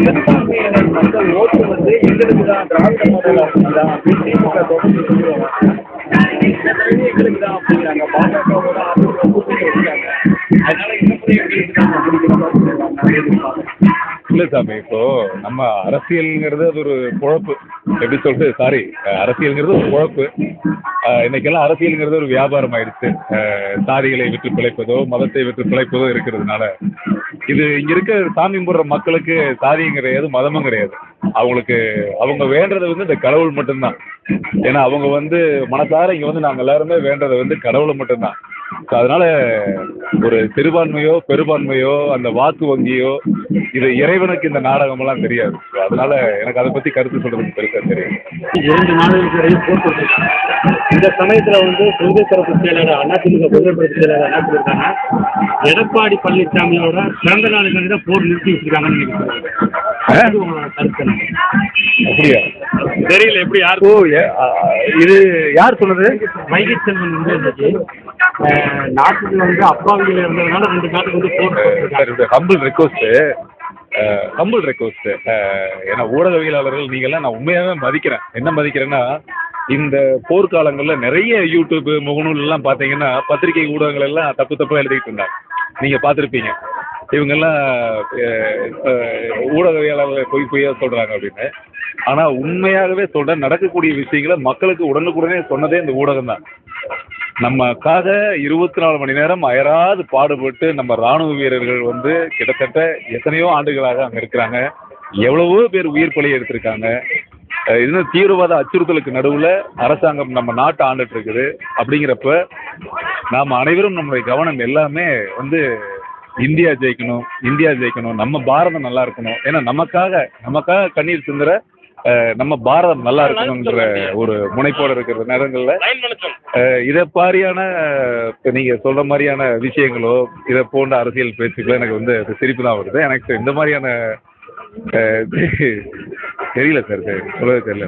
சிறுபான்மையினர் மக்கள் ஓட்டு வந்து எங்களுக்கு தான் திராவிட மாடல் ஆட்சி தான் அப்படின்னு திமுக தொடர்ந்து சொல்லுவாங்க. இந்த தடவை எங்களுக்கு தான் அப்படிங்கிறாங்க. பாஜகவோட ஆதரவு கூட்டணி வச்சாங்க. அதனால இந்த முறை எங்களுக்கு தான் அப்படிங்கிற மாதிரி சொல்றாங்க. இல்லை சாமி, இப்போ நம்ம அரசியல்ங்கிறது அது ஒரு பொழப்பு. எப்படி சொல்றது, சாரி, அரசியல்ங்கிறது ஒரு பொழப்பு. இன்னைக்கெல்லாம் அரசியல்ங்கிறது ஒரு வியாபாரம் ஆயிடுச்சு. சாதிகளை விற்று பிழைப்பதோ மதத்தை விற்று பிழைப்பதோ இருக்கிறதுனால இது இங்க இருக்க சாமி கும்பிடுற மக்களுக்கு சாதியும் கிடையாது, மதமும் கிடையாது. அவங்களுக்கு அவங்க வேண்டது வந்து இந்த கடவுள் மட்டும்தான். ஏன்னா அவங்க வந்து மனசார இங்க வந்து நாங்கள் எல்லாருமே வேண்டதை வந்து கடவுளை மட்டும்தான். அதனால ஒரு சிறுபான்மையோ பெரும்பான்மையோ அந்த வாக்கு வங்கியோ இது இறைவனுக்கு இந்த நாடகமெல்லாம் தெரியாது. அதனால எனக்கு அதை பத்தி கருத்து சொல்றதுக்கு பெருசா தெரியும். 2 நாடுகளுக்கு இடையே போர் கொடுத்துருக்காங்க. இந்த சமயத்துல வந்து கொள்கை பரப்பு செயலாளர் அதிமுக கொள்கை பரப்பு செயலாளர் என்ன சொல்லியிருக்காங்க, எடப்பாடி பழனிசாமியோட பிறந்த நாளுக்கு தான் போர் நிறுத்தி வச்சிருக்காங்கன்னு நினைக்கிறாங்க. அப்படியா தெரியல எப்படி யார். இது யார் சொன்னது? வைகை செல்வன் வந்து இன்னைக்கு நாட்டுக்கு வந்து அப்பாவிகள் இருந்ததுனால 2 நாட்டுக்கு வந்து போர். Humble request. ஏன்னா ஊடகவியலாளர்கள் நீங்கள்லாம் நான் உண்மையாகவே மதிக்கிறேன். என்ன மதிக்கிறேன்னா, இந்த போர்க்காலங்களில் நிறைய யூடியூப் முகநூல் எல்லாம் பார்த்தீங்கன்னா பத்திரிகை ஊடகங்கள் எல்லாம் தப்பாக எழுதிட்டு இருந்தாங்க. நீங்கள் பார்த்துருப்பீங்க. இவங்கெல்லாம் ஊடகவியலாளர்கள் பொய்யா சொல்கிறாங்க அப்படின்னு. ஆனால் உண்மையாகவே சொல்ற நடக்கக்கூடிய விஷயங்களை மக்களுக்கு உடனுக்குடனே சொன்னதே இந்த ஊடகம் தான். நமக்காக 24 மணி நேரம் அயராது பாடுபட்டு நம்ம ராணுவ வீரர்கள் வந்து கிட்டத்தட்ட எத்தனையோ ஆண்டுகளாக அங்கே இருக்கிறாங்க. எவ்வளவோ பேர் உயிர் பலி எடுத்திருக்காங்க. இன்னும் தீவிரவாத அச்சுறுத்தலுக்கு நடுவில் அரசாங்கம் நம்ம நாட்டை ஆண்டுட்டு இருக்குது. அப்படிங்கிறப்ப நாம் அனைவரும் நம்முடைய கவனம் எல்லாமே வந்து இந்தியா ஜெயிக்கணும், இந்தியா ஜெயிக்கணும், நம்ம பாரதம் நல்லா இருக்கணும். ஏன்னா நமக்காக கண்ணீர் சிந்துற நம்ம பாரதம் நல்லா இருக்கணும்ன்ற ஒரு முனைப்போடு இருக்கிற நேரங்களில் இதை மாதிரியான நீங்க சொல்ற மாதிரியான விஷயங்களோ இதை போன்ற அரசியல் பேச்சுக்களோ எனக்கு வந்து சிரிப்பு தான் வருது. எனக்கு இந்த மாதிரியான தெரியல சார், சொல்லவே தெரியல.